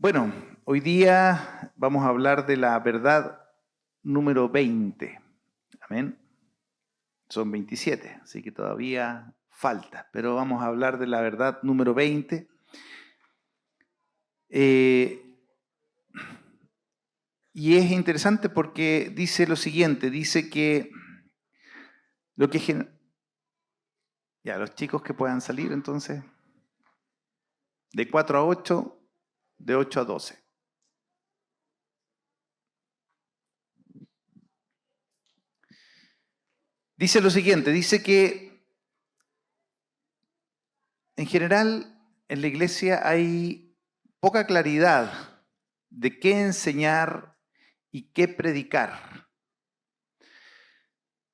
Bueno, hoy día vamos a hablar de la verdad número 20. Amén. Son 27, así que todavía falta, pero vamos a hablar de la verdad número 20. Y es interesante porque dice lo siguiente, dice que lo que... Ya, los chicos que puedan salir entonces, de 4 a 8, de 8 a 12. Dice lo siguiente, dice que en general en la iglesia hay poca claridad de qué enseñar y qué predicar.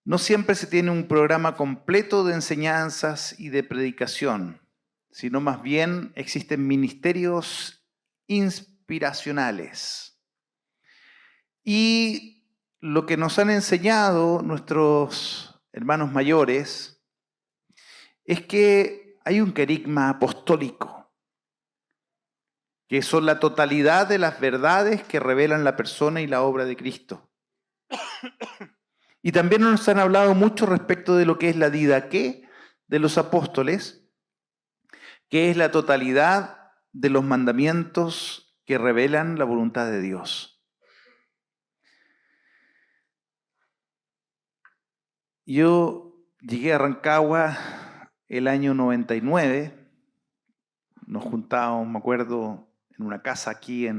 No siempre se tiene un programa completo de enseñanzas y de predicación, sino más bien existen ministerios inspiracionales. Y lo que nos han enseñado nuestros hermanos mayores es que hay un querigma apostólico, que son la totalidad de las verdades que revelan la persona y la obra de Cristo. Y también nos han hablado mucho respecto de lo que es la didaqué de los apóstoles, que es la totalidad de los mandamientos que revelan la voluntad de Dios. Yo llegué a Rancagua el año 99, nos juntábamos, me acuerdo, en una casa aquí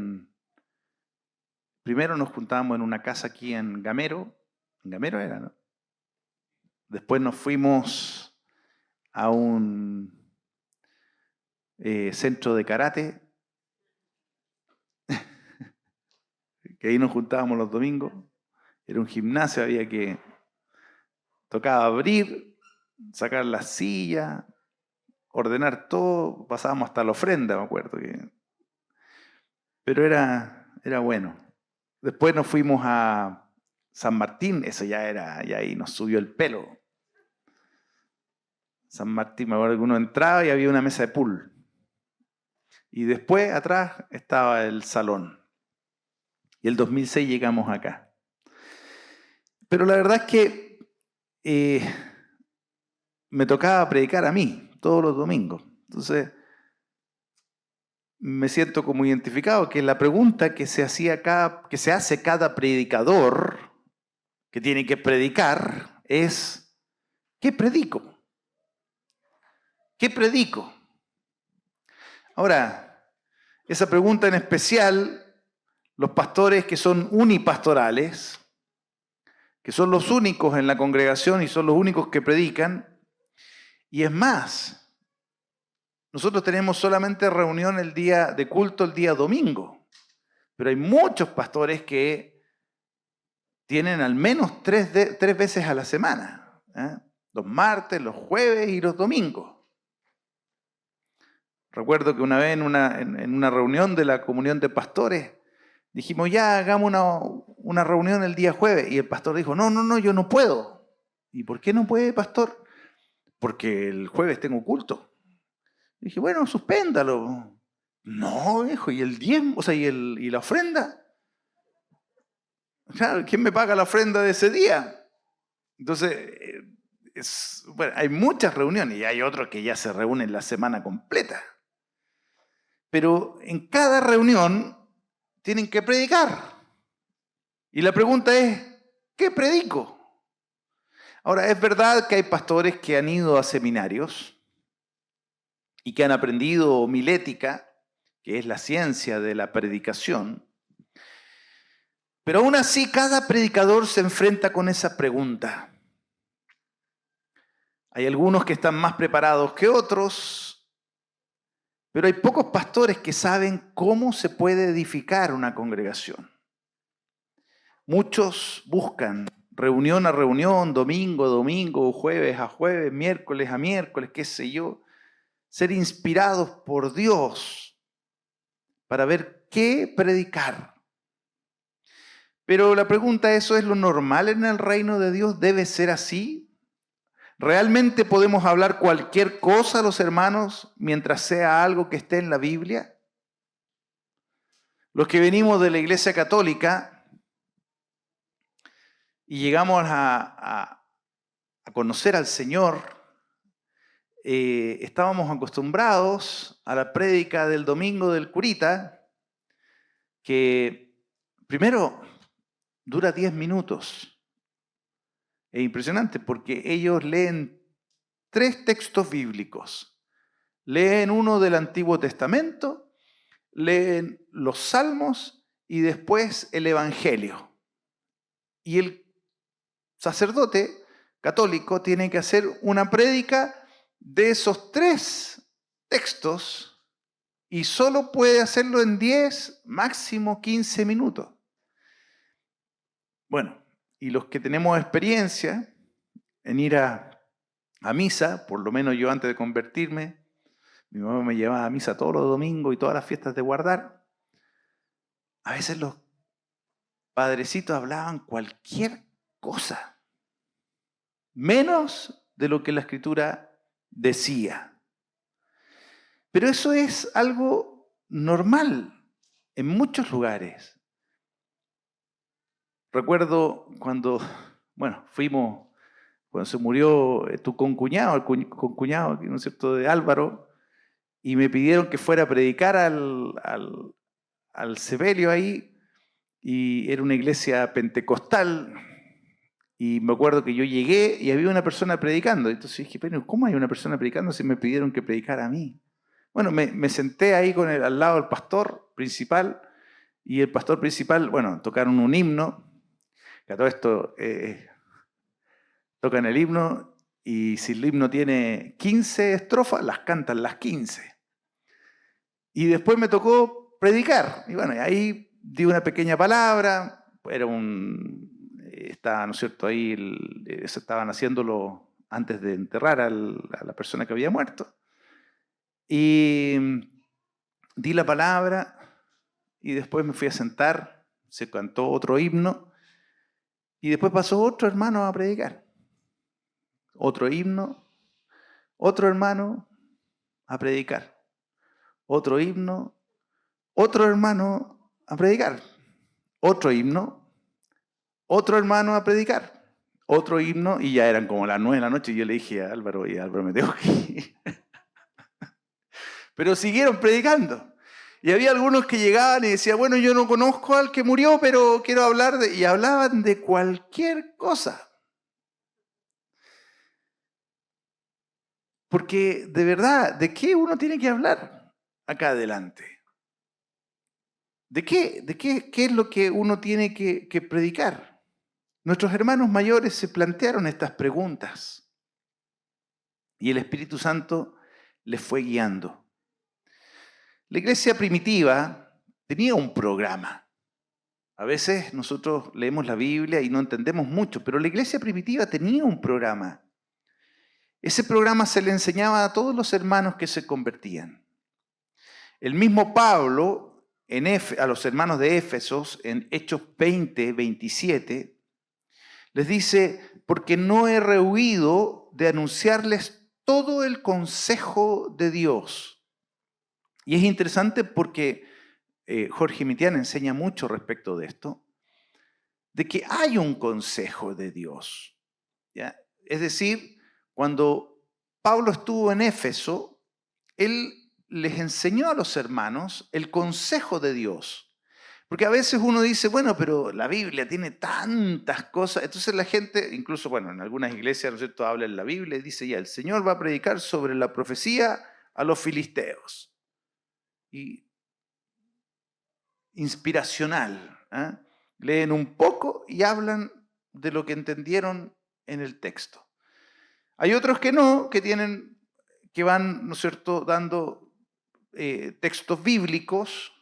primero nos juntábamos en una casa aquí en Gamero era, ¿no? Después nos fuimos a un centro de karate, que ahí nos juntábamos los domingos. Era un gimnasio, había que tocaba abrir, sacar la silla, ordenar todo, pasábamos hasta la ofrenda, me acuerdo que. Pero era bueno. Después nos fuimos a San Martín, eso ya ahí nos subió el pelo. San Martín, me acuerdo que uno entraba y había una mesa de pool. Y después, atrás, estaba el salón. Y el 2006 llegamos acá. Pero la verdad es que me tocaba predicar a mí todos los domingos. Entonces, me siento como identificado que la pregunta que se hace cada predicador que tiene que predicar es: ¿qué predico? ¿Qué predico? Ahora, esa pregunta en especial, los pastores que son unipastorales, que son los únicos en la congregación y son los únicos que predican, y es más, nosotros tenemos solamente reunión el día de culto el día domingo, pero hay muchos pastores que tienen al menos tres veces a la semana, ¿eh? Los martes, los jueves y los domingos. Recuerdo que una vez en una reunión de la comunión de pastores, dijimos, ya hagamos una reunión el día jueves, y el pastor dijo, no, yo no puedo. ¿Y por qué no puede, pastor? Porque el jueves tengo culto. Dije, bueno, suspéndalo. No, hijo, ¿y el diezmo? O sea, ¿y la ofrenda? Claro, ¿quién me paga la ofrenda de ese día? Entonces, bueno, hay muchas reuniones y hay otros que ya se reúnen la semana completa. Pero en cada reunión tienen que predicar. Y la pregunta es, ¿qué predico? Ahora, es verdad que hay pastores que han ido a seminarios y que han aprendido homilética, que es la ciencia de la predicación. Pero aún así, cada predicador se enfrenta con esa pregunta. Hay algunos que están más preparados que otros, pero hay pocos pastores que saben cómo se puede edificar una congregación. Muchos buscan reunión a reunión, domingo a domingo, jueves a jueves, miércoles a miércoles, qué sé yo, ser inspirados por Dios para ver qué predicar. Pero la pregunta, ¿eso es lo normal en el reino de Dios? ¿Debe ser así? ¿Realmente podemos hablar cualquier cosa, los hermanos, mientras sea algo que esté en la Biblia? Los que venimos de la Iglesia Católica y llegamos a conocer al Señor, estábamos acostumbrados a la prédica del domingo del curita, que primero dura 10 minutos. Es impresionante porque ellos leen 3 textos bíblicos. Leen uno del Antiguo Testamento, leen los Salmos y después el Evangelio. Y el sacerdote católico tiene que hacer una prédica de esos 3 textos y solo puede hacerlo en 10, máximo 15 minutos. Bueno, y los que tenemos experiencia en ir a misa, por lo menos yo antes de convertirme, mi mamá me llevaba a misa todos los domingos y todas las fiestas de guardar. A veces los padrecitos hablaban cualquier cosa, menos de lo que la Escritura decía. Pero eso es algo normal en muchos lugares. Recuerdo cuando se murió tu concuñado, el concuñado, ¿no es cierto?, de Álvaro, y me pidieron que fuera a predicar al sepelio ahí, y era una iglesia pentecostal, y me acuerdo que yo llegué y había una persona predicando. Entonces dije, pero ¿cómo hay una persona predicando si me pidieron que predicara a mí? Bueno, me senté ahí al lado del pastor principal, y el pastor principal, tocaron un himno, que a todo esto tocan el himno, y si el himno tiene 15 estrofas, las cantan las 15. Y después me tocó predicar, y ahí di una pequeña palabra, estaba, ¿no es cierto?, ahí estaban haciéndolo antes de enterrar a la persona que había muerto. Y di la palabra y después me fui a sentar, se cantó otro himno y después pasó otro hermano a predicar. Otro himno, otro hermano a predicar. Otro himno, otro hermano a predicar. Otro himno, otro hermano a predicar. Otro himno, y ya eran como las 9 de la noche y yo le dije a Álvaro, y Álvaro, me tengo que ir. Pero siguieron predicando. Y había algunos que llegaban y decían, bueno, yo no conozco al que murió, pero quiero hablar de... Y hablaban de cualquier cosa. Porque de verdad, ¿de qué uno tiene que hablar acá adelante? ¿De qué es lo que uno tiene que predicar? Nuestros hermanos mayores se plantearon estas preguntas y el Espíritu Santo les fue guiando. La iglesia primitiva tenía un programa. A veces nosotros leemos la Biblia y no entendemos mucho, pero la iglesia primitiva tenía un programa. Ese programa se le enseñaba a todos los hermanos que se convertían. El mismo Pablo, a los hermanos de Éfeso, en Hechos 20, 27, les dice, porque no he rehuido de anunciarles todo el consejo de Dios. Y es interesante porque Jorge Mitián enseña mucho respecto de esto, de que hay un consejo de Dios, ¿ya? Es decir, cuando Pablo estuvo en Éfeso, él les enseñó a los hermanos el consejo de Dios. Porque a veces uno dice, bueno, pero la Biblia tiene tantas cosas. Entonces la gente, incluso, en algunas iglesias, ¿no es cierto?, habla en la Biblia y dice, ya, el Señor va a predicar sobre la profecía a los filisteos. Y inspiracional, ¿eh? Leen un poco y hablan de lo que entendieron en el texto. Hay otros que no, que van, ¿no es cierto?, dando textos bíblicos.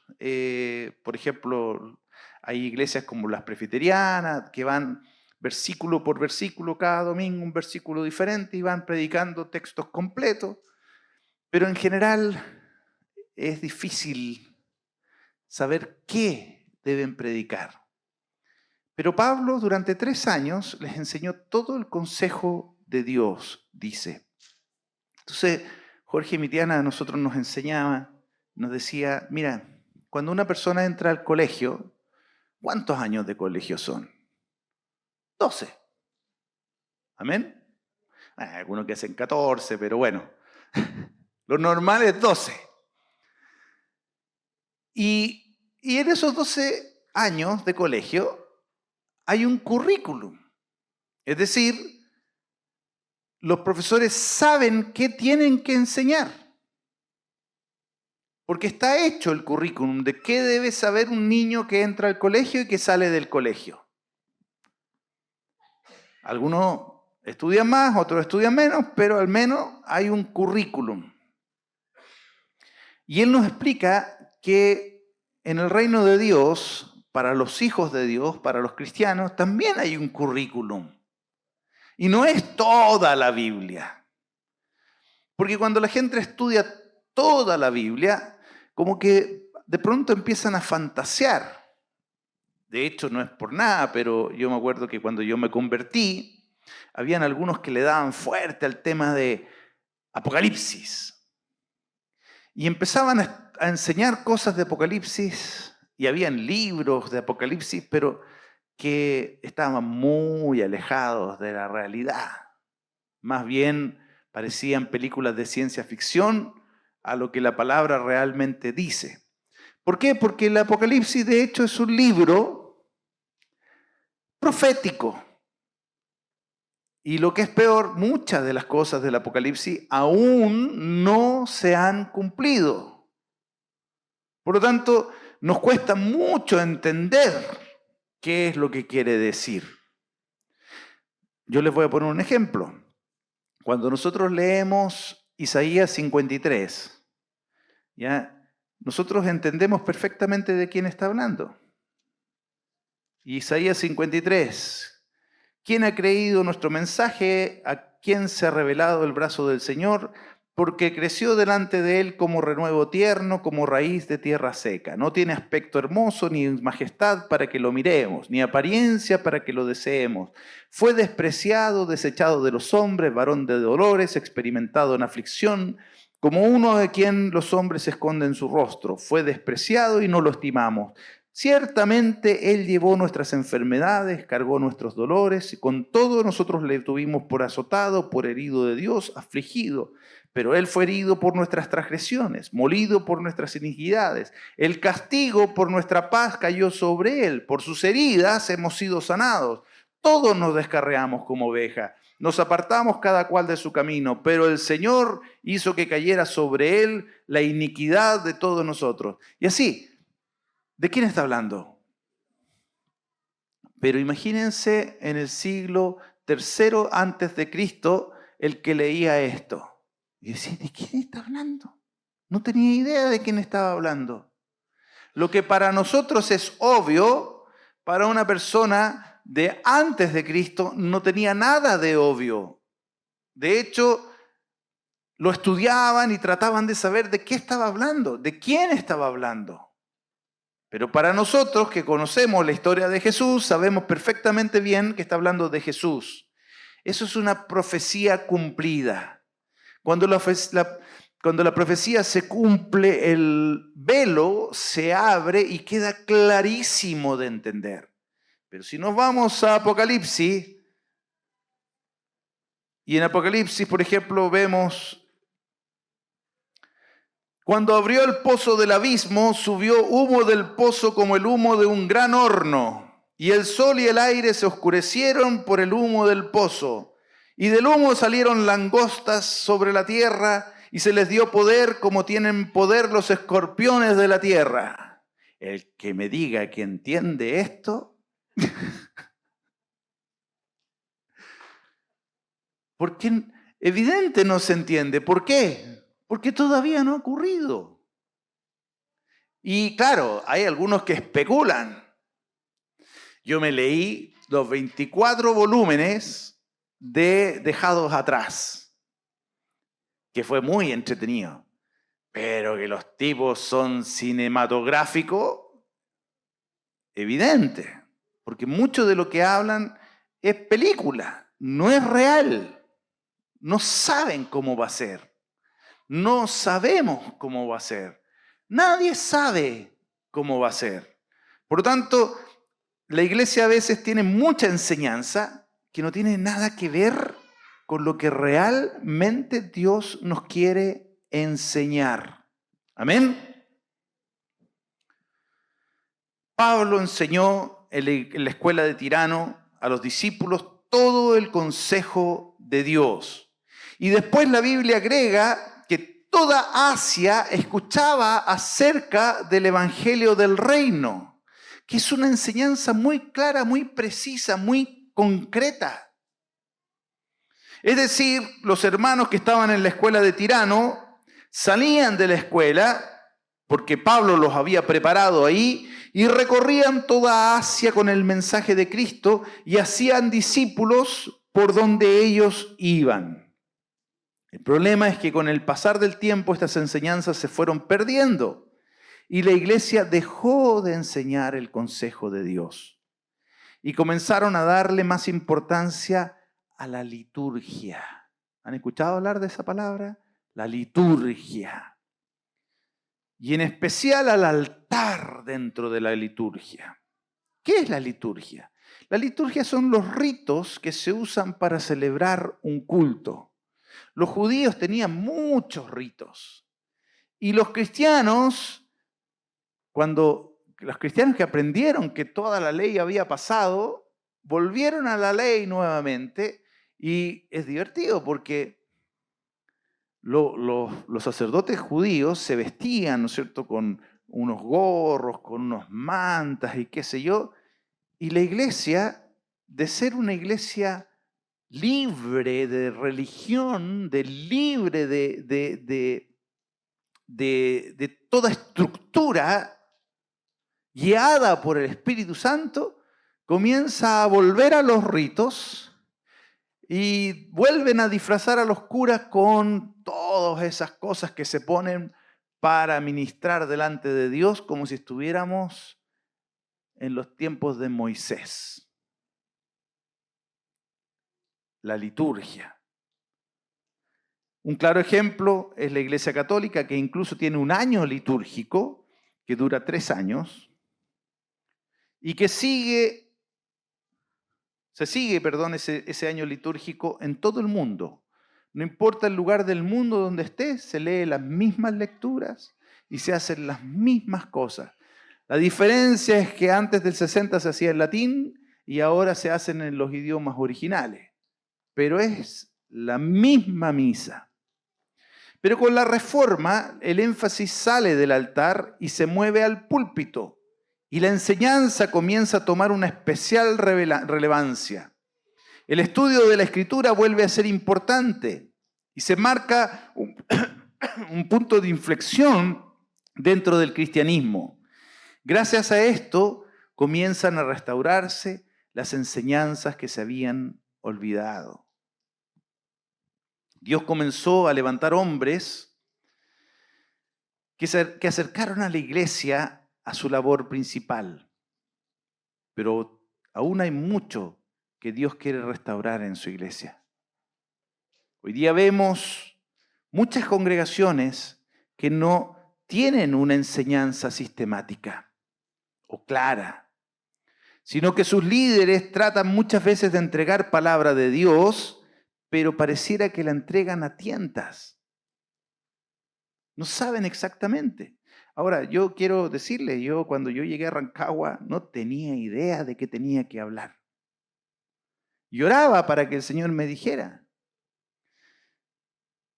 Por ejemplo, hay iglesias como las presbiterianas que van versículo por versículo, cada domingo un versículo diferente y van predicando textos completos. Pero en general es difícil saber qué deben predicar. Pero Pablo durante 3 años les enseñó todo el consejo de Dios, dice. Entonces, Jorge Mitiana a nosotros nos enseñaba, nos decía, mira, cuando una persona entra al colegio, ¿cuántos años de colegio son? 12. ¿Amén? Hay algunos que hacen 14, pero bueno, lo normal es 12. Y en esos 12 años de colegio hay un currículum. Es decir, los profesores saben qué tienen que enseñar. Porque está hecho el currículum de qué debe saber un niño que entra al colegio y que sale del colegio. Algunos estudian más, otros estudian menos, pero al menos hay un currículum. Y él nos explica que en el reino de Dios, para los hijos de Dios, para los cristianos, también hay un currículum. Y no es toda la Biblia. Porque cuando la gente estudia toda la Biblia, como que de pronto empiezan a fantasear. De hecho, no es por nada, pero yo me acuerdo que cuando yo me convertí, habían algunos que le daban fuerte al tema de Apocalipsis. Y empezaban a enseñar cosas de Apocalipsis, y habían libros de Apocalipsis, pero que estaban muy alejados de la realidad. Más bien parecían películas de ciencia ficción a lo que la palabra realmente dice. ¿Por qué? Porque el Apocalipsis, de hecho, es un libro profético. Y lo que es peor, muchas de las cosas del Apocalipsis aún no se han cumplido. Por lo tanto, nos cuesta mucho entender qué es lo que quiere decir. Yo les voy a poner un ejemplo. Cuando nosotros leemos Isaías 53, ¿ya? Nosotros entendemos perfectamente de quién está hablando. Isaías 53. ¿Quién ha creído nuestro mensaje? ¿A quién se ha revelado el brazo del Señor? Porque creció delante de él como renuevo tierno, como raíz de tierra seca. No tiene aspecto hermoso, ni majestad para que lo miremos, ni apariencia para que lo deseemos. Fue despreciado, desechado de los hombres, varón de dolores, experimentado en aflicción, como uno de quien los hombres esconden su rostro. Fue despreciado y no lo estimamos. Ciertamente Él llevó nuestras enfermedades, cargó nuestros dolores, y con todo nosotros le tuvimos por azotado, por herido de Dios, afligido. Pero Él fue herido por nuestras transgresiones, molido por nuestras iniquidades. El castigo por nuestra paz cayó sobre Él. Por sus heridas hemos sido sanados. Todos nos descarriamos como oveja. Nos apartamos cada cual de su camino, pero el Señor hizo que cayera sobre Él la iniquidad de todos nosotros. Y así, ¿de quién está hablando? Pero imagínense en el siglo III antes de Cristo el que leía esto. Y decía, ¿de quién está hablando? No tenía idea de quién estaba hablando. Lo que para nosotros es obvio, para una persona de antes de Cristo no tenía nada de obvio. De hecho, lo estudiaban y trataban de saber de qué estaba hablando, de quién estaba hablando. Pero para nosotros que conocemos la historia de Jesús, sabemos perfectamente bien que está hablando de Jesús. Eso es una profecía cumplida. Cuando la profecía se cumple, el velo se abre y queda clarísimo de entender. Pero si nos vamos a Apocalipsis, y en Apocalipsis, por ejemplo, vemos: cuando abrió el pozo del abismo, subió humo del pozo como el humo de un gran horno, y el sol y el aire se oscurecieron por el humo del pozo. Y del humo salieron langostas sobre la tierra, y se les dio poder como tienen poder los escorpiones de la tierra. El que me diga que entiende esto, porque evidente no se entiende. ¿Por qué? Porque todavía no ha ocurrido. Y claro, hay algunos que especulan. Yo me leí los 24 volúmenes de Dejados Atrás, que fue muy entretenido. Pero que los tipos son cinematográficos, evidente. Porque mucho de lo que hablan es película, no es real. No saben cómo va a ser. No sabemos cómo va a ser. Nadie sabe cómo va a ser. Por lo tanto, la iglesia a veces tiene mucha enseñanza que no tiene nada que ver con lo que realmente Dios nos quiere enseñar. Amén. Pablo enseñó en la escuela de Tirano a los discípulos todo el consejo de Dios. Y después la Biblia agrega que toda Asia escuchaba acerca del Evangelio del Reino, que es una enseñanza muy clara, muy precisa, muy concreta. Es decir, los hermanos que estaban en la escuela de Tirano salían de la escuela, porque Pablo los había preparado ahí, y recorrían toda Asia con el mensaje de Cristo y hacían discípulos por donde ellos iban. El problema es que con el pasar del tiempo estas enseñanzas se fueron perdiendo y la iglesia dejó de enseñar el consejo de Dios y comenzaron a darle más importancia a la liturgia. ¿Han escuchado hablar de esa palabra? La liturgia. Y en especial al altar dentro de la liturgia. ¿Qué es la liturgia? La liturgia son los ritos que se usan para celebrar un culto. Los judíos tenían muchos ritos. Y los cristianos, cuando los cristianos que aprendieron que toda la ley había pasado, volvieron a la ley nuevamente. Y es divertido porque los sacerdotes judíos se vestían, ¿no es cierto?, con unos gorros, con unos mantas y qué sé yo, y la iglesia, de ser una iglesia libre de religión, libre de toda estructura, guiada por el Espíritu Santo, comienza a volver a los ritos y vuelven a disfrazar a los curas con todas esas cosas que se ponen para ministrar delante de Dios como si estuviéramos en los tiempos de Moisés. La liturgia. Un claro ejemplo es la Iglesia Católica, que incluso tiene un año litúrgico que dura 3 años y que se sigue ese año litúrgico en todo el mundo. No importa el lugar del mundo donde esté, se lee las mismas lecturas y se hacen las mismas cosas. La diferencia es que antes del 60 se hacía en latín y ahora se hacen en los idiomas originales. Pero es la misma misa. Pero con la reforma, el énfasis sale del altar y se mueve al púlpito. Y la enseñanza comienza a tomar una especial relevancia. El estudio de la Escritura vuelve a ser importante y se marca un punto de inflexión dentro del cristianismo. Gracias a esto comienzan a restaurarse las enseñanzas que se habían olvidado. Dios comenzó a levantar hombres que acercaron a la iglesia a su labor principal. Pero aún hay mucho que Dios quiere restaurar en su iglesia. Hoy día vemos muchas congregaciones que no tienen una enseñanza sistemática o clara, sino que sus líderes tratan muchas veces de entregar palabra de Dios, pero pareciera que la entregan a tientas. No saben exactamente. Ahora, yo quiero decirles, cuando yo llegué a Rancagua no tenía idea de qué tenía que hablar. Lloraba para que el Señor me dijera.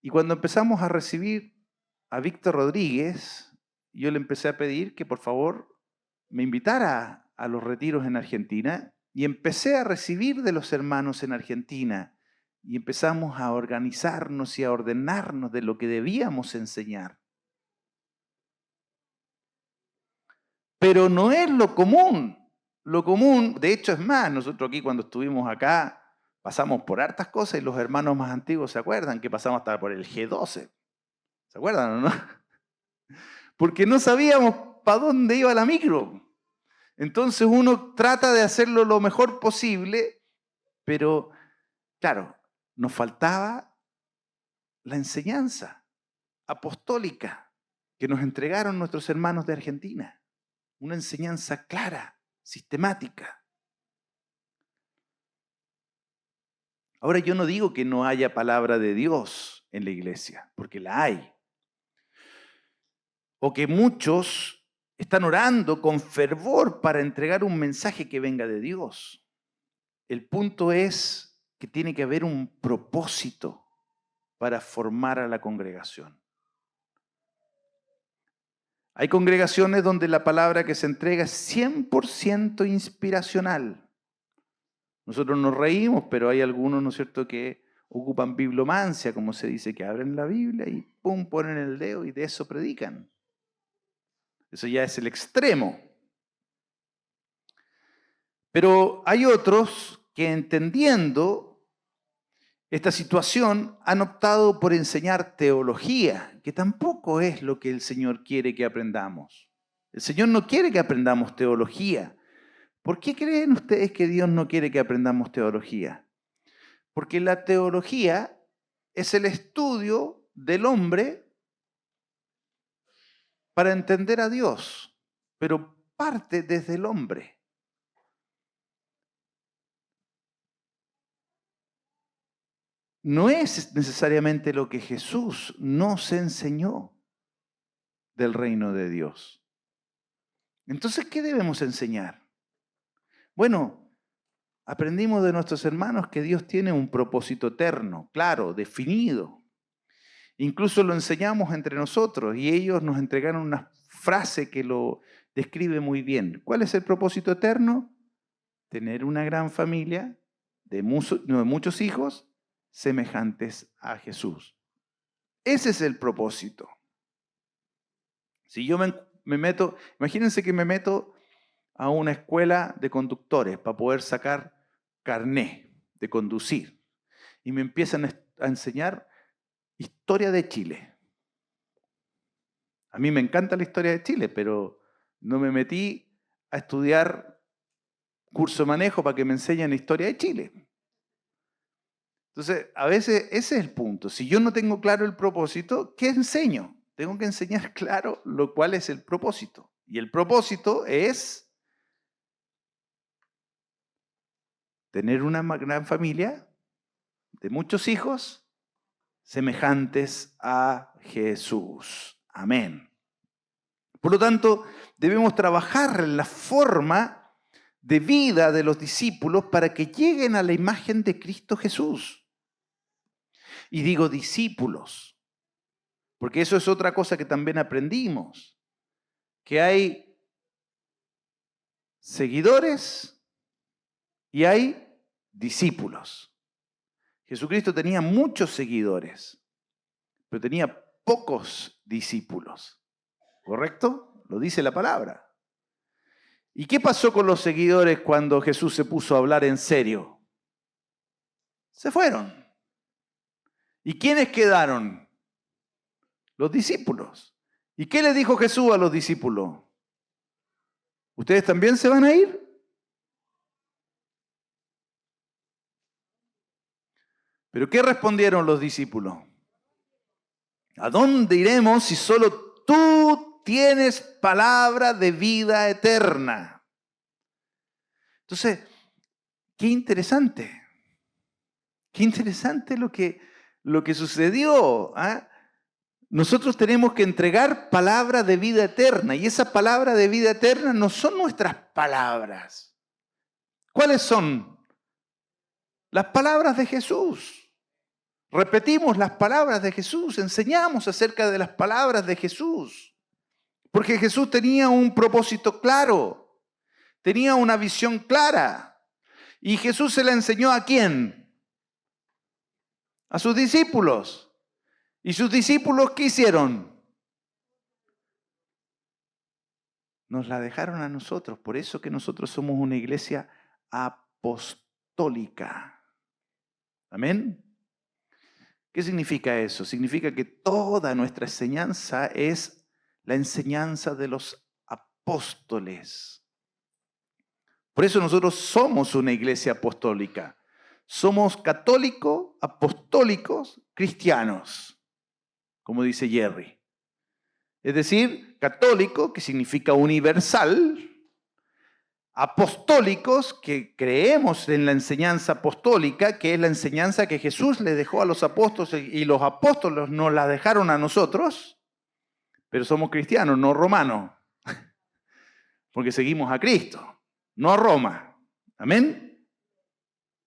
Y cuando empezamos a recibir a Víctor Rodríguez, yo le empecé a pedir que por favor me invitara a los retiros en Argentina y empecé a recibir de los hermanos en Argentina y empezamos a organizarnos y a ordenarnos de lo que debíamos enseñar. Pero no es lo común. Lo común, de hecho es más, nosotros aquí cuando estuvimos acá pasamos por hartas cosas y los hermanos más antiguos se acuerdan que pasamos hasta por el G12. ¿Se acuerdan o no? Porque no sabíamos para dónde iba la micro. Entonces uno trata de hacerlo lo mejor posible, pero claro, nos faltaba la enseñanza apostólica que nos entregaron nuestros hermanos de Argentina. una enseñanza clara, sistemática. Ahora yo no digo que no haya palabra de Dios en la iglesia, porque la hay. O que muchos están orando con fervor para entregar un mensaje que venga de Dios. El punto es que tiene que haber un propósito para formar a la congregación. Hay congregaciones donde la palabra que se entrega es 100% inspiracional. Nosotros nos reímos, pero hay algunos, ¿no es cierto?, que ocupan biblomancia, como se dice, que abren la Biblia y pum, ponen el dedo y de eso predican. Eso ya es el extremo. Pero hay otros que, entendiendo esta situación, han optado por enseñar teología, que tampoco es lo que el Señor quiere que aprendamos. El Señor no quiere que aprendamos teología. ¿Por qué creen ustedes que Dios no quiere que aprendamos teología? Porque la teología es el estudio del hombre para entender a Dios, pero parte desde el hombre. No es necesariamente lo que Jesús nos enseñó del reino de Dios. Entonces, ¿qué debemos enseñar? Bueno, aprendimos de nuestros hermanos que Dios tiene un propósito eterno, claro, definido. Incluso lo enseñamos entre nosotros y ellos nos entregaron una frase que lo describe muy bien. ¿Cuál es el propósito eterno? Tener una gran familia de muchos hijos semejantes a Jesús. Ese es el propósito. Si yo me meto, imagínense que me meto a una escuela de conductores para poder sacar carné de conducir y me empiezan a enseñar historia de Chile. A mí me encanta la historia de Chile, pero no me metí a estudiar curso de manejo para que me enseñen la historia de Chile. Entonces, a veces ese es el punto. Si yo no tengo claro el propósito, ¿qué enseño? Tengo que enseñar claro lo cual es el propósito. Y el propósito es tener una gran familia de muchos hijos semejantes a Jesús. Amén. Por lo tanto, debemos trabajar en la forma de vida de los discípulos para que lleguen a la imagen de Cristo Jesús. Y digo discípulos, porque eso es otra cosa que también aprendimos, que hay seguidores y hay discípulos. Jesucristo tenía muchos seguidores, pero tenía pocos discípulos. ¿Correcto? Lo dice la palabra. ¿Y qué pasó con los seguidores cuando Jesús se puso a hablar en serio? Se fueron. ¿Y quiénes quedaron? Los discípulos. ¿Y qué le dijo Jesús a los discípulos? ¿Ustedes también se van a ir? ¿Pero qué respondieron los discípulos? ¿A dónde iremos si solo tú tienes palabra de vida eterna? Entonces, qué interesante. Qué interesante lo que sucedió. ¿Eh? Nosotros tenemos que entregar palabra de vida eterna y esa palabra de vida eterna no son nuestras palabras. ¿Cuáles son? Las palabras de Jesús. Repetimos las palabras de Jesús, enseñamos acerca de las palabras de Jesús. Porque Jesús tenía un propósito claro, tenía una visión clara. ¿Y Jesús se la enseñó a quién? A sus discípulos. ¿Y sus discípulos qué hicieron? Nos la dejaron a nosotros. Por eso que nosotros somos una iglesia apostólica. ¿Amén? ¿Qué significa eso? Significa que toda nuestra enseñanza es la enseñanza de los apóstoles. Por eso nosotros somos una iglesia apostólica. Somos católicos, apostólicos, cristianos, como dice Jerry. Es decir, católico, que significa universal, apostólicos, que creemos en la enseñanza apostólica, que es la enseñanza que Jesús le dejó a los apóstoles y los apóstoles nos la dejaron a nosotros, pero somos cristianos, no romanos, porque seguimos a Cristo, no a Roma. ¿Amén?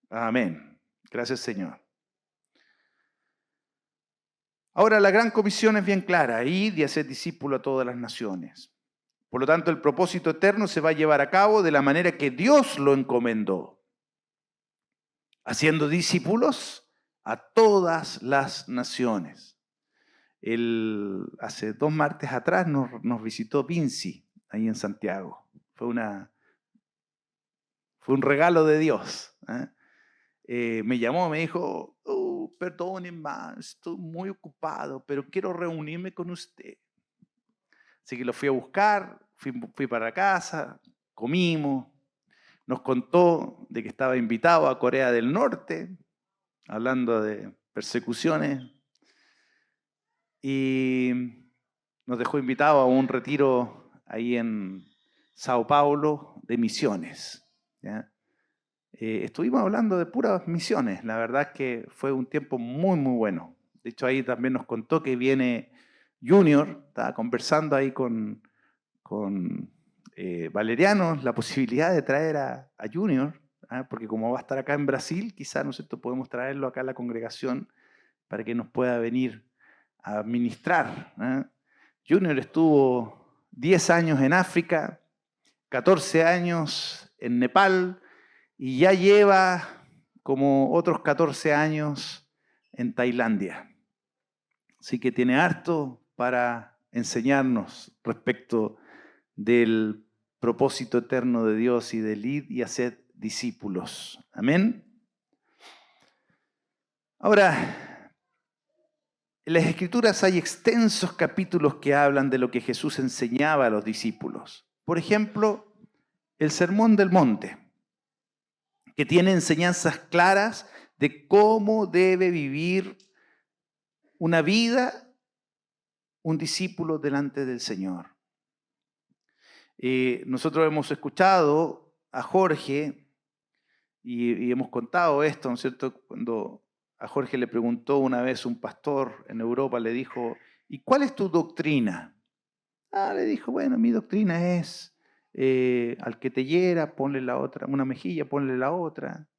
Amén. Gracias, Señor. Ahora, la gran comisión es bien clara: id y hacer discípulo a todas las naciones. Por lo tanto, el propósito eterno se va a llevar a cabo de la manera que Dios lo encomendó, haciendo discípulos a todas las naciones. Hace 2 martes atrás nos visitó Vinci, ahí en Santiago. Fue un regalo de Dios. Me llamó, me dijo, perdonen más, estoy muy ocupado, pero quiero reunirme con usted. Así que lo fui a buscar, fui para casa, comimos, nos contó de que estaba invitado a Corea del Norte, hablando de persecuciones, y nos dejó invitados a un retiro ahí en Sao Paulo de misiones. ¿Ya? Estuvimos hablando de puras misiones. La verdad es que fue un tiempo muy, muy bueno. De hecho, ahí también nos contó que viene Junior, estaba conversando ahí con Valeriano, la posibilidad de traer a Junior, porque como va a estar acá en Brasil, quizás, ¿no es cierto?, podemos traerlo acá a la congregación para que nos pueda venir a ministrar. Junior estuvo 10 años en África, 14 años en Nepal, y ya lleva como otros 14 años en Tailandia. Así que tiene harto para enseñarnos respecto del propósito eterno de Dios y del ir y hacer discípulos. Amén. Ahora, en las Escrituras hay extensos capítulos que hablan de lo que Jesús enseñaba a los discípulos. Por ejemplo, el Sermón del Monte, que tiene enseñanzas claras de cómo debe vivir una vida un discípulo delante del Señor. Nosotros hemos escuchado a Jorge y hemos contado esto, ¿no es cierto? Cuando a Jorge le preguntó una vez un pastor en Europa, le dijo, ¿y cuál es tu doctrina? Le dijo, bueno, mi doctrina es al que te hiera, ponle la otra, una mejilla, ponle la otra.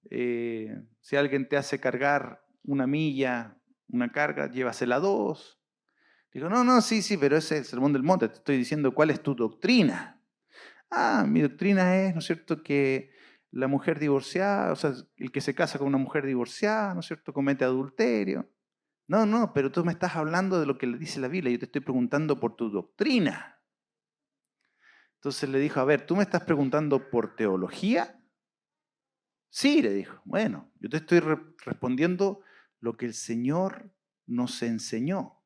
Si alguien te hace cargar una milla, una carga, llévasela 2. Digo, no, sí, pero ese es el Sermón del Monte, te estoy diciendo cuál es tu doctrina. Mi doctrina es, ¿no es cierto?, que la mujer divorciada, o sea, el que se casa con una mujer divorciada, ¿no es cierto?, comete adulterio. No, pero tú me estás hablando de lo que le dice la Biblia, yo te estoy preguntando por tu doctrina. Entonces le dijo, a ver, ¿tú me estás preguntando por teología? Sí, le dijo, bueno, yo te estoy respondiendo lo que el Señor nos enseñó.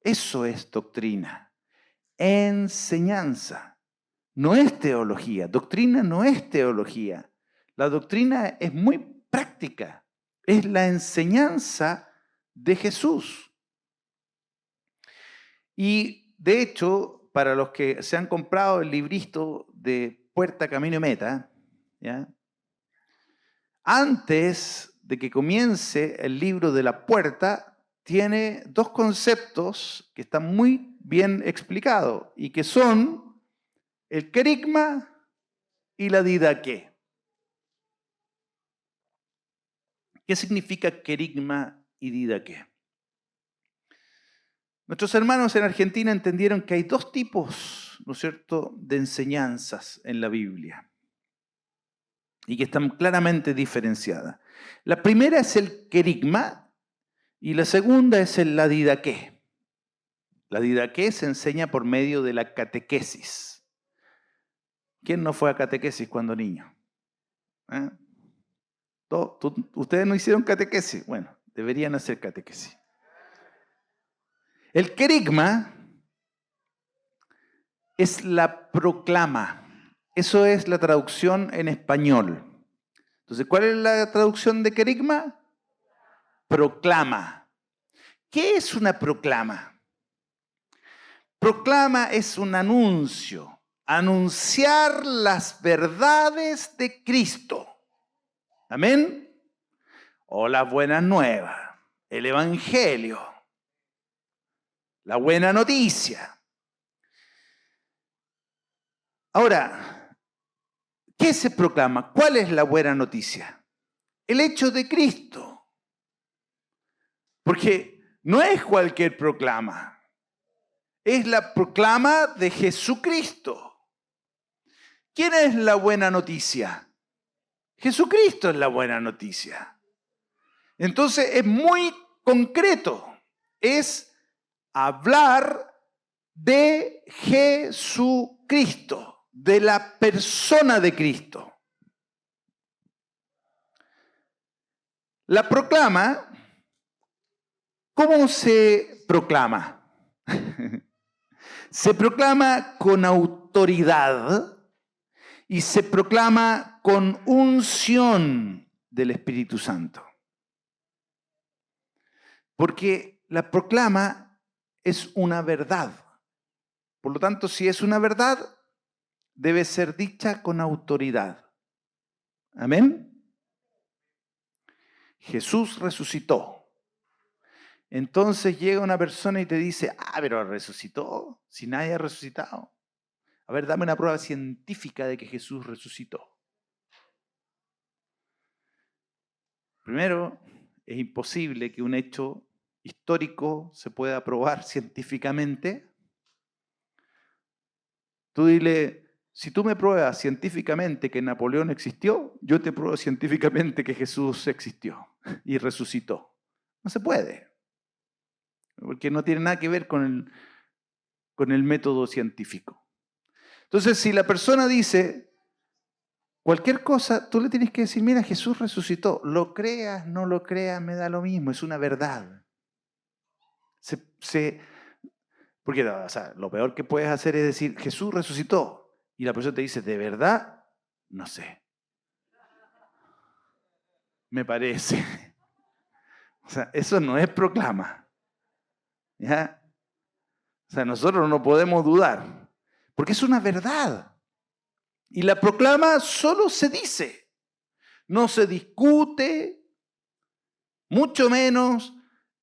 Eso es doctrina, enseñanza, no es teología. Doctrina no es teología. La doctrina es muy práctica, es la enseñanza de Jesús. Y de hecho, para los que se han comprado el librito de Puerta, Camino y Meta, ¿ya?, antes de que comience el libro de la puerta, tiene 2 conceptos que están muy bien explicados y que son el querigma y la didaqué. ¿Qué significa querigma y didaqué? Nuestros hermanos en Argentina entendieron que hay 2 tipos, ¿no es cierto?, de enseñanzas en la Biblia y que están claramente diferenciadas. La primera es el querigma y la segunda es la didaqué. La didaqué se enseña por medio de la catequesis. ¿Quién no fue a catequesis cuando niño? ¿Ustedes no hicieron catequesis? Bueno, deberían hacer catequesis. El querigma es la proclama. Eso es la traducción en español. Entonces, ¿cuál es la traducción de querigma? Proclama. ¿Qué es una proclama? Proclama es un anuncio, anunciar las verdades de Cristo. Amén. O las buenas nuevas, el evangelio, la buena noticia. Ahora, ¿qué se proclama? ¿Cuál es la buena noticia? El hecho de Cristo. Porque no es cualquier proclama. Es la proclama de Jesucristo. ¿Quién es la buena noticia? Jesucristo es la buena noticia. Entonces es muy concreto. Es hablar de Jesucristo, de la persona de Cristo. La proclama, ¿cómo se proclama? Se proclama con autoridad y se proclama con unción del Espíritu Santo. Porque la proclama es una verdad. Por lo tanto, si es una verdad, debe ser dicha con autoridad. Amén. Jesús resucitó. Entonces llega una persona y te dice, pero resucitó, si nadie ha resucitado. A ver, dame una prueba científica de que Jesús resucitó. Primero, es imposible que un hecho histórico se pueda probar científicamente. Tú dile, si tú me pruebas científicamente que Napoleón existió, yo te pruebo científicamente que Jesús existió y resucitó. No se puede. Porque no tiene nada que ver con el método científico. Entonces, si la persona dice cualquier cosa, tú le tienes que decir, mira, Jesús resucitó. Lo creas, no lo creas, me da lo mismo, es una verdad. Porque lo peor que puedes hacer es decir, Jesús resucitó. Y la persona te dice, ¿de verdad? No sé. Me parece. Eso no es proclama. ¿Ya? Nosotros no podemos dudar, porque es una verdad. Y la proclama solo se dice, no se discute, mucho menos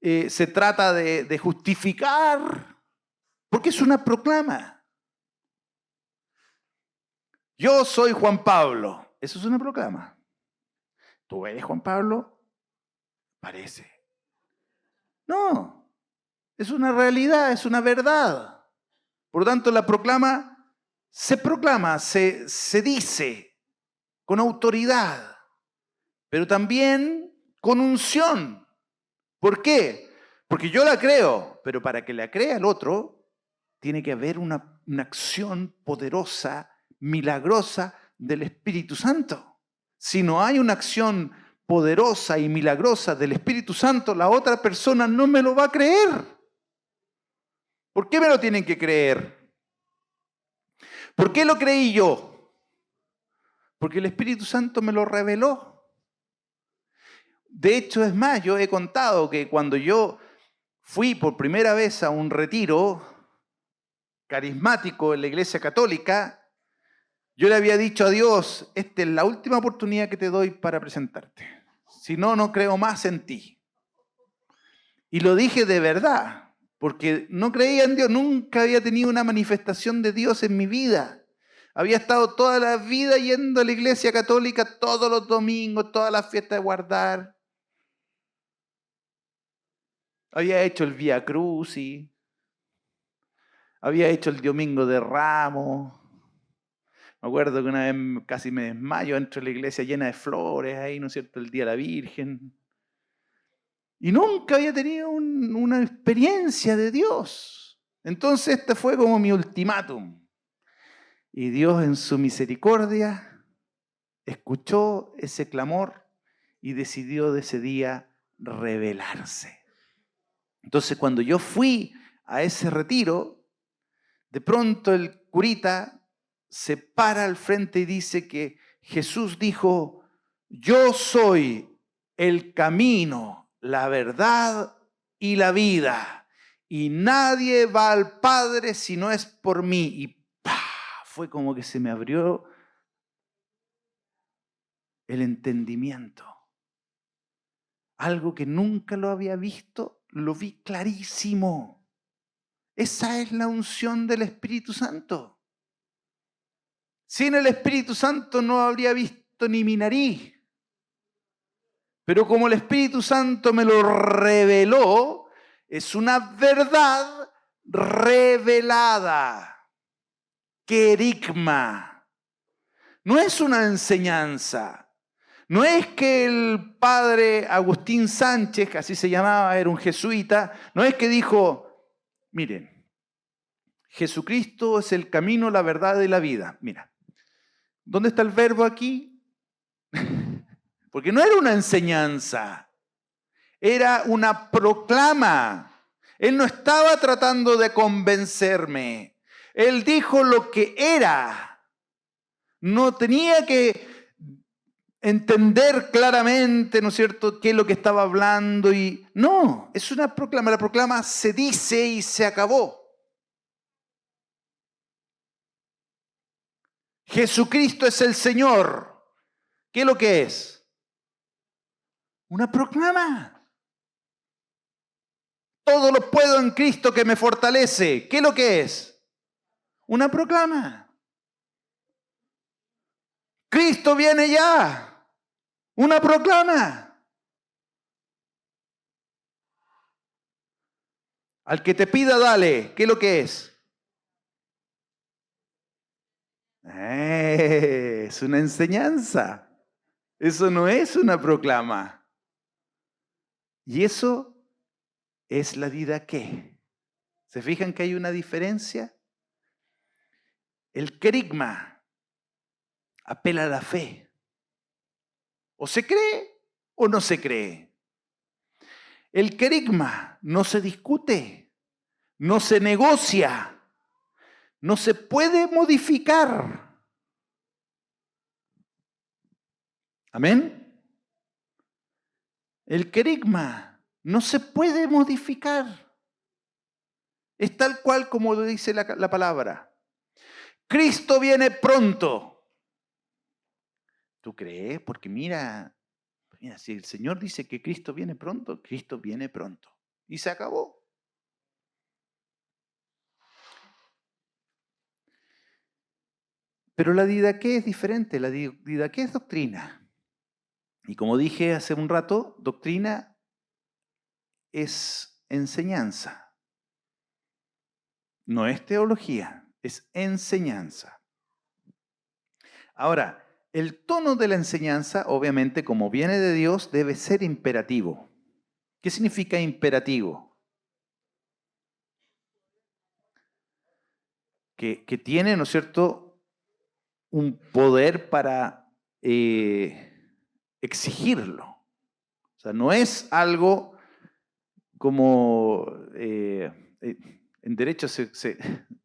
se trata de justificar, porque es una proclama. Yo soy Juan Pablo, eso es una proclama. ¿Tú eres Juan Pablo? Parece. No, es una realidad, es una verdad. Por lo tanto, la proclama, se dice con autoridad, pero también con unción. ¿Por qué? Porque yo la creo, pero para que la crea el otro, tiene que haber una acción poderosa, milagrosa del Espíritu Santo. Si no hay una acción poderosa y milagrosa del Espíritu Santo, la otra persona no me lo va a creer. ¿Por qué me lo tienen que creer? ¿Por qué lo creí yo? Porque el Espíritu Santo me lo reveló. De hecho, es más, yo he contado que cuando yo fui por primera vez a un retiro carismático en la Iglesia Católica, yo le había dicho a Dios, esta es la última oportunidad que te doy para presentarte. Si no, no creo más en ti. Y lo dije de verdad. Porque no creía en Dios, nunca había tenido una manifestación de Dios en mi vida. Había estado toda la vida yendo a la iglesia católica todos los domingos, todas las fiestas de guardar. Había hecho el Vía Crucis. Había hecho el Domingo de Ramos. Me acuerdo que una vez casi me desmayo dentro de la iglesia llena de flores, ahí, ¿no es cierto?, el Día de la Virgen. Y nunca había tenido una experiencia de Dios. Entonces este fue como mi ultimátum. Y Dios en su misericordia escuchó ese clamor y decidió de ese día revelarse. Entonces cuando yo fui a ese retiro, de pronto el curita se para al frente y dice que Jesús dijo, yo soy el camino, la verdad y la vida, y nadie va al Padre si no es por mí. Y ¡pah! Fue como que se me abrió el entendimiento. Algo que nunca lo había visto, lo vi clarísimo. Esa es la unción del Espíritu Santo. Sin el Espíritu Santo no habría visto ni mi nariz. Pero como el Espíritu Santo me lo reveló, es una verdad revelada. Querigma. No es una enseñanza. No es que el padre Agustín Sánchez, que así se llamaba, era un jesuita, no es que dijo, miren, Jesucristo es el camino, la verdad y la vida. Mira, ¿dónde está el verbo aquí? Porque no era una enseñanza, era una proclama. Él no estaba tratando de convencerme. Él dijo lo que era. No tenía que entender claramente, ¿no es cierto?, qué es lo que estaba hablando. No, es una proclama. La proclama se dice y se acabó. Jesucristo es el Señor. ¿Qué es lo que es? Una proclama. Todo lo puedo en Cristo que me fortalece. ¿Qué es lo que es? Una proclama. Cristo viene ya. Una proclama. Al que te pida, dale. ¿Qué es lo que es? Es una enseñanza. Eso no es una proclama. Y eso es la vida que. ¿Se fijan que hay una diferencia? El querigma apela a la fe. O se cree o no se cree. El querigma no se discute, no se negocia, no se puede modificar. ¿Amén? El querigma no se puede modificar. Es tal cual como lo dice la palabra. Cristo viene pronto. ¿Tú crees? Porque mira, si el Señor dice que Cristo viene pronto, Cristo viene pronto. Y se acabó. Pero la didaqué es diferente. La didaqué es doctrina. Y como dije hace un rato, doctrina es enseñanza. No es teología, es enseñanza. Ahora, el tono de la enseñanza, obviamente, como viene de Dios, debe ser imperativo. ¿Qué significa imperativo? Que tiene, ¿no es cierto?, un poder para exigirlo. O sea, no es algo como en derecho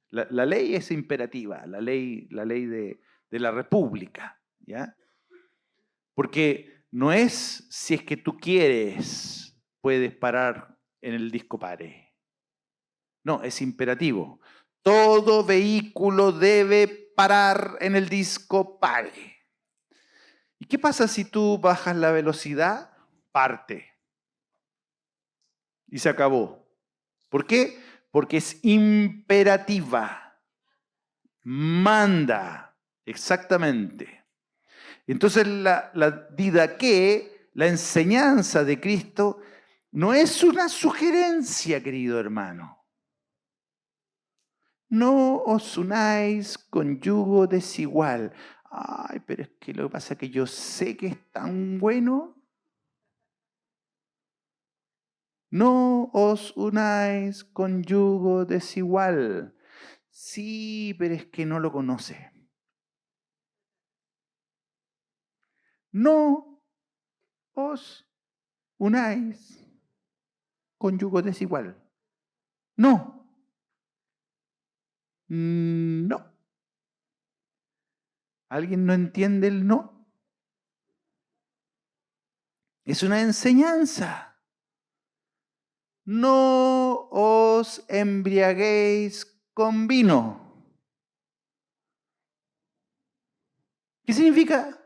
la ley es imperativa, la ley de la República, ¿ya? Porque no es si es que tú quieres, puedes parar en el disco pare. No, es imperativo. Todo vehículo debe parar en el disco pare. ¿Y qué pasa si tú bajas la velocidad? Parte. Y se acabó. ¿Por qué? Porque es imperativa. Manda. Exactamente. Entonces la didaqué, la enseñanza de Cristo, no es una sugerencia, querido hermano. No os unáis con yugo desigual. Ay, pero es que lo que pasa es que yo sé que es tan bueno. No os unáis con yugo desigual. Sí, pero es que no lo conoce. No os unáis con yugo desigual. No. No. ¿Alguien no entiende el no? Es una enseñanza. No os embriaguéis con vino. ¿Qué significa?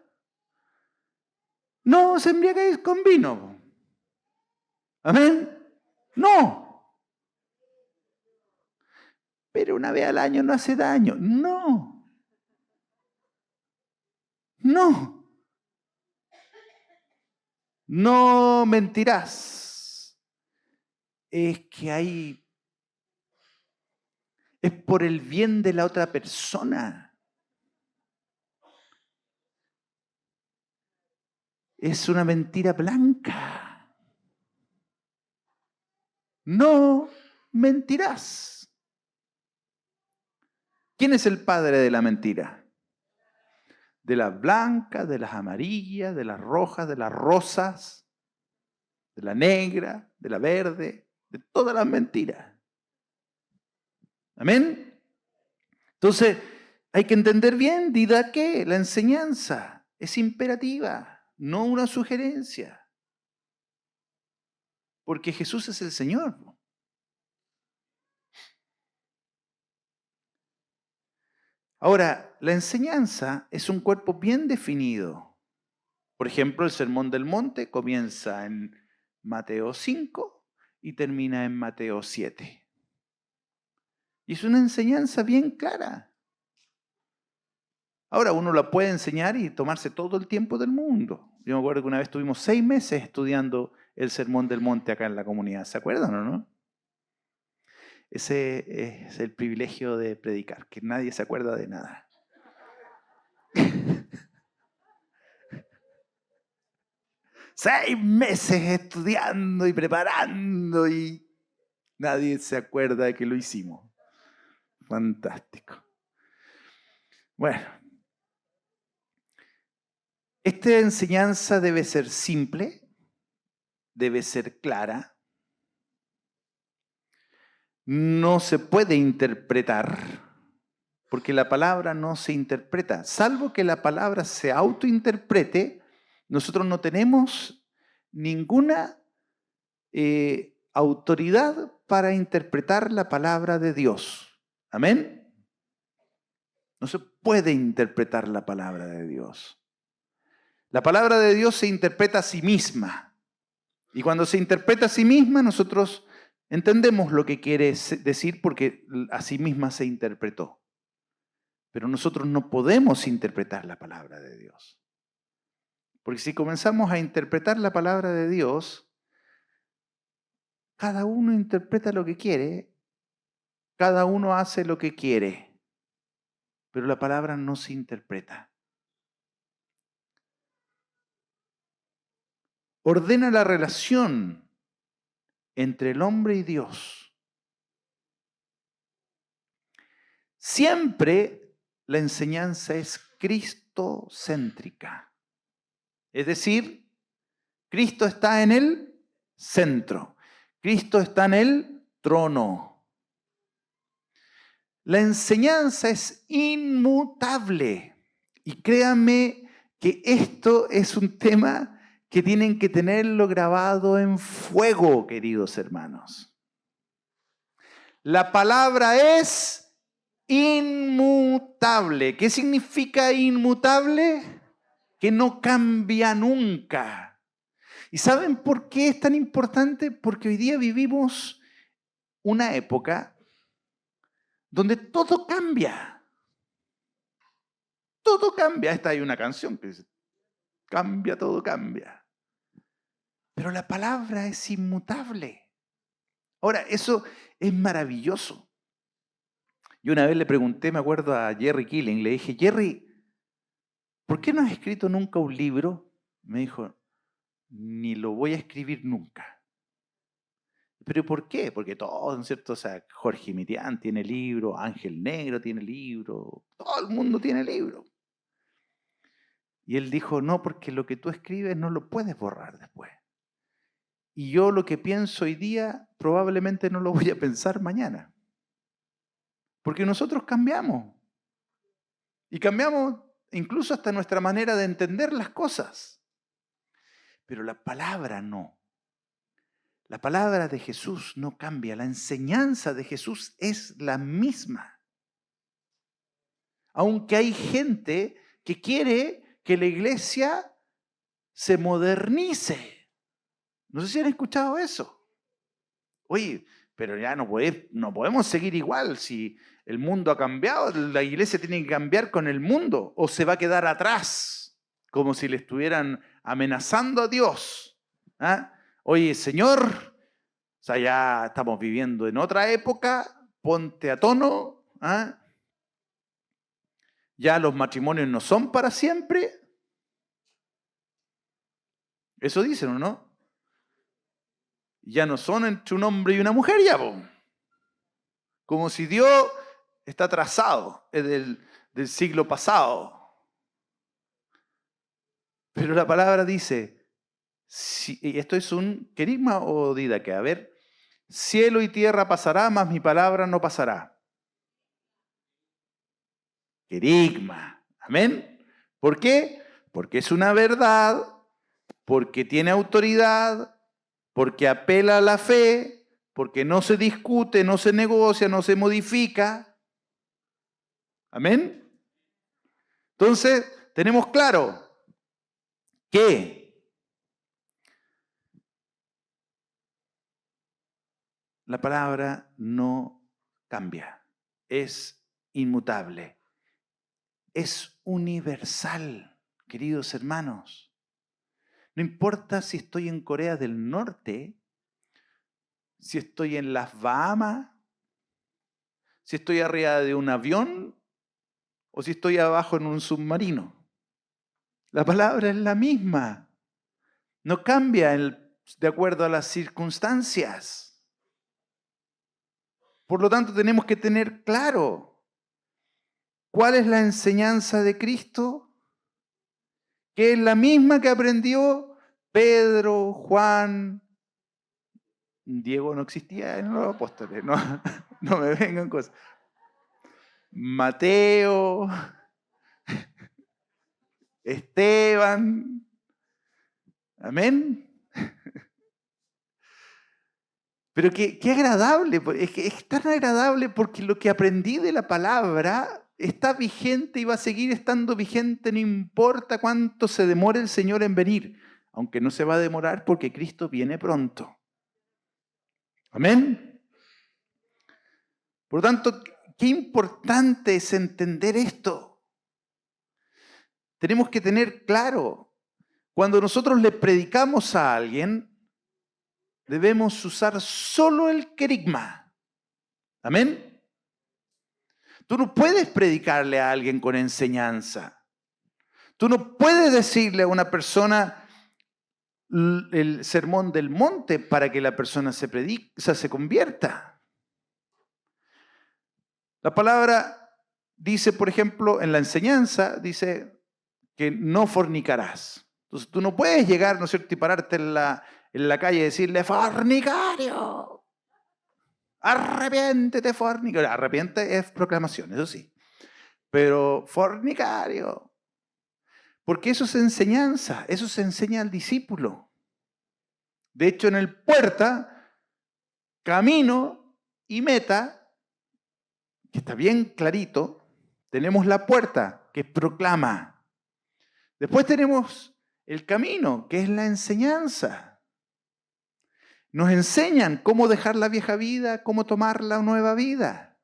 No os embriaguéis con vino. ¿Amén? No. Pero una vez al año no hace daño. No. No. No mentirás. Es que es por el bien de la otra persona. Es una mentira blanca. No mentirás. ¿Quién es el padre de la mentira? De las blancas, de las amarillas, de las rojas, de las rosas, de la negra, de la verde, de todas las mentiras. ¿Amén? Entonces, hay que entender bien, didaqué, la enseñanza es imperativa, no una sugerencia. Porque Jesús es el Señor. Ahora, la enseñanza es un cuerpo bien definido. Por ejemplo, el Sermón del Monte comienza en Mateo 5 y termina en Mateo 7. Y es una enseñanza bien clara. Ahora, uno la puede enseñar y tomarse todo el tiempo del mundo. Yo me acuerdo que una vez estuvimos 6 meses estudiando el Sermón del Monte acá en la comunidad. ¿Se acuerdan o no? Ese es el privilegio de predicar, que nadie se acuerda de nada. 6 meses estudiando y preparando y nadie se acuerda de que lo hicimos. Fantástico. Bueno, esta enseñanza debe ser simple, debe ser clara, no se puede interpretar, porque la palabra no se interpreta. Salvo que la palabra se autointerprete, nosotros no tenemos ninguna autoridad para interpretar la palabra de Dios. ¿Amén? No se puede interpretar la palabra de Dios. La palabra de Dios se interpreta a sí misma. Y cuando se interpreta a sí misma, nosotros entendemos lo que quiere decir porque a sí misma se interpretó. Pero nosotros no podemos interpretar la palabra de Dios. Porque si comenzamos a interpretar la palabra de Dios, cada uno interpreta lo que quiere, cada uno hace lo que quiere, pero la palabra no se interpreta. Ordena la relación entre el hombre y Dios. Siempre la enseñanza es cristocéntrica. Es decir, Cristo está en el centro. Cristo está en el trono. La enseñanza es inmutable. Y créanme que esto es un tema que tienen que tenerlo grabado en fuego, queridos hermanos. La palabra es inmutable. ¿Qué significa inmutable? Que no cambia nunca. ¿Y saben por qué es tan importante? Porque hoy día vivimos una época donde todo cambia. Todo cambia. Esta hay una canción que dice, cambia, todo cambia. Pero la palabra es inmutable. Ahora, eso es maravilloso. Yo una vez le pregunté, me acuerdo, a Jerry Killing, le dije, Jerry, ¿por qué no has escrito nunca un libro? Me dijo, ni lo voy a escribir nunca. ¿Pero por qué? Porque todos, ¿no es cierto? O sea, Jorge Mitián tiene libro, Ángel Negro tiene libro, todo el mundo tiene libro. Y él dijo, no, porque lo que tú escribes no lo puedes borrar después. Y yo lo que pienso hoy día probablemente no lo voy a pensar mañana. Porque nosotros cambiamos. Y cambiamos incluso hasta nuestra manera de entender las cosas. Pero la palabra no. La palabra de Jesús no cambia, la enseñanza de Jesús es la misma. Aunque hay gente que quiere que la iglesia se modernice. No sé si han escuchado eso. Oye, pero ya no podemos seguir igual. Si el mundo ha cambiado, la iglesia tiene que cambiar con el mundo o se va a quedar atrás, como si le estuvieran amenazando a Dios. ¿Ah? Oye, Señor, o sea, ya estamos viviendo en otra época, ponte a tono. ¿Ah? Ya los matrimonios no son para siempre. Eso dicen, ¿o no? Ya no son entre un hombre y una mujer, ya, po. Como si Dios está atrasado, es del siglo pasado. Pero la palabra dice, y esto es un querigma o didaque, a ver, cielo y tierra pasará, mas mi palabra no pasará. Querigma, amén. ¿Por qué? Porque es una verdad, porque tiene autoridad, porque apela a la fe, porque no se discute, no se negocia, no se modifica. Amén. Entonces, tenemos claro que la palabra no cambia, es inmutable, es universal, queridos hermanos. No importa si estoy en Corea del Norte, si estoy en las Bahamas, si estoy arriba de un avión o si estoy abajo en un submarino. La palabra es la misma. No cambia de acuerdo a las circunstancias. Por lo tanto, tenemos que tener claro cuál es la enseñanza de Cristo, que es la misma que aprendió Pedro, Juan, Diego no existía en los apóstoles, no, no me vengan cosas. Mateo, Esteban, amén. Pero qué agradable, es tan agradable porque lo que aprendí de la palabra está vigente y va a seguir estando vigente, no importa cuánto se demore el Señor en venir, aunque no se va a demorar porque Cristo viene pronto. Amén. Por lo tanto, qué importante es entender esto. Tenemos que tener claro, cuando nosotros le predicamos a alguien, debemos usar solo el querigma. Amén. Tú no puedes predicarle a alguien con enseñanza. Tú no puedes decirle a una persona el sermón del monte para que la persona se convierta. La palabra dice, por ejemplo, en la enseñanza, dice que no fornicarás. Entonces tú no puedes llegar, ¿no es cierto?, y pararte en la calle y decirle, fornicario, arrepiéntete, fornicario. Arrepiente es proclamación, eso sí. Pero fornicario, porque eso es enseñanza, eso se enseña al discípulo. De hecho, en el puerta, camino y meta, que está bien clarito, tenemos la puerta, que proclama. Después tenemos el camino, que es la enseñanza. Nos enseñan cómo dejar la vieja vida, cómo tomar la nueva vida.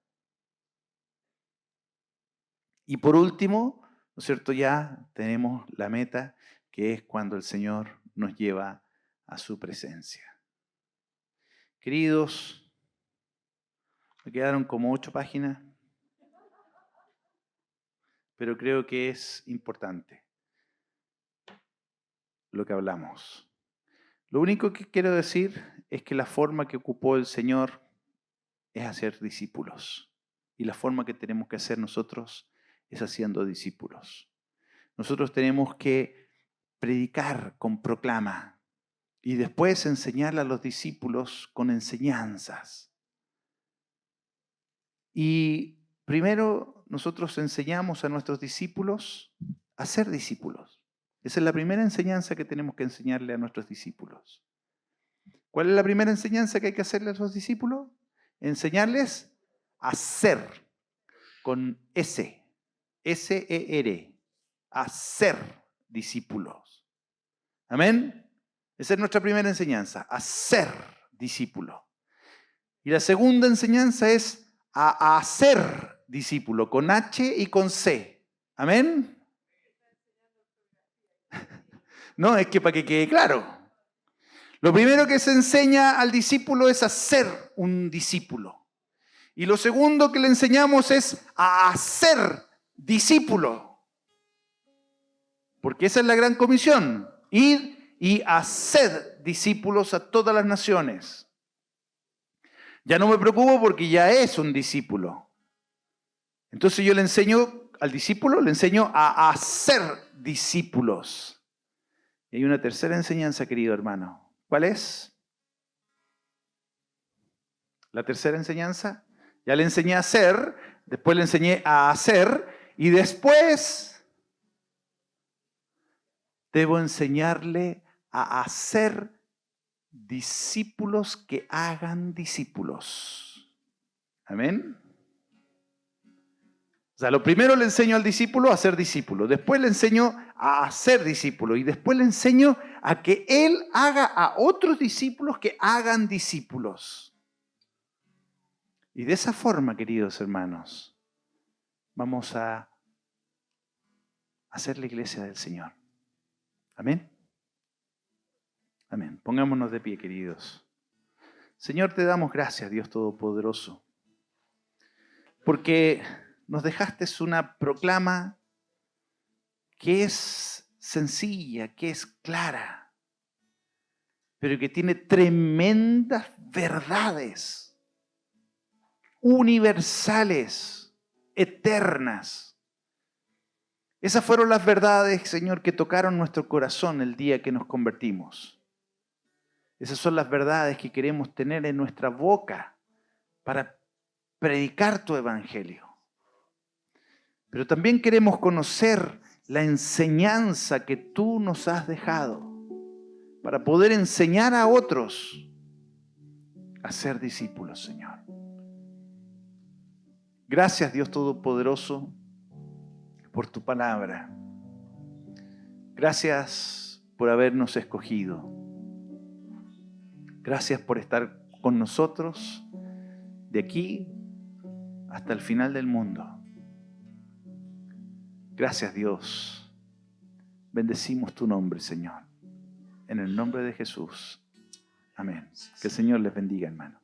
Y por último, ¿no es cierto? Ya tenemos la meta, que es cuando el Señor nos lleva a su presencia. Queridos, me quedaron como 8 páginas, pero creo que es importante lo que hablamos. Lo único que quiero decir es que la forma que ocupó el Señor es hacer discípulos. Y la forma que tenemos que hacer nosotros es haciendo discípulos. Nosotros tenemos que predicar con proclama y después enseñarle a los discípulos con enseñanzas. Y primero nosotros enseñamos a nuestros discípulos a ser discípulos. Esa es la primera enseñanza que tenemos que enseñarle a nuestros discípulos. ¿Cuál es la primera enseñanza que hay que hacerle a los discípulos? Enseñarles a ser, con S, S-E-R, a ser discípulos. ¿Amén? Esa es nuestra primera enseñanza, a ser discípulos. Y la segunda enseñanza es a hacer discípulo, con H y con C. ¿Amén? No, es que para que quede claro. Lo primero que se enseña al discípulo es a ser un discípulo. Y lo segundo que le enseñamos es a hacer discípulo. Porque esa es la gran comisión. Ir y hacer discípulos a todas las naciones. Ya no me preocupo porque ya es un discípulo. Entonces yo le enseño al discípulo, le enseño a hacer discípulos. Y hay una tercera enseñanza, querido hermano. ¿Cuál es? La tercera enseñanza. Ya le enseñé a hacer, después le enseñé a hacer y después debo enseñarle a hacer discípulos que hagan discípulos. Amén. O sea, lo primero le enseño al discípulo a ser discípulo, después le enseño a hacer discípulo y después le enseño a que él haga a otros discípulos que hagan discípulos. Y de esa forma, queridos hermanos, vamos a hacer la iglesia del Señor. Amén. Amén. Pongámonos de pie, queridos. Señor, te damos gracias, Dios Todopoderoso, porque nos dejaste una proclama que es sencilla, que es clara, pero que tiene tremendas verdades universales, eternas. Esas fueron las verdades, Señor, que tocaron nuestro corazón el día que nos convertimos. Esas son las verdades que queremos tener en nuestra boca para predicar tu evangelio. Pero también queremos conocer la enseñanza que tú nos has dejado para poder enseñar a otros a ser discípulos, Señor. Gracias, Dios Todopoderoso, por tu palabra. Gracias por habernos escogido. Gracias por estar con nosotros de aquí hasta el final del mundo. Gracias, Dios. Bendecimos tu nombre, Señor. En el nombre de Jesús. Amén. Que el Señor les bendiga, hermano.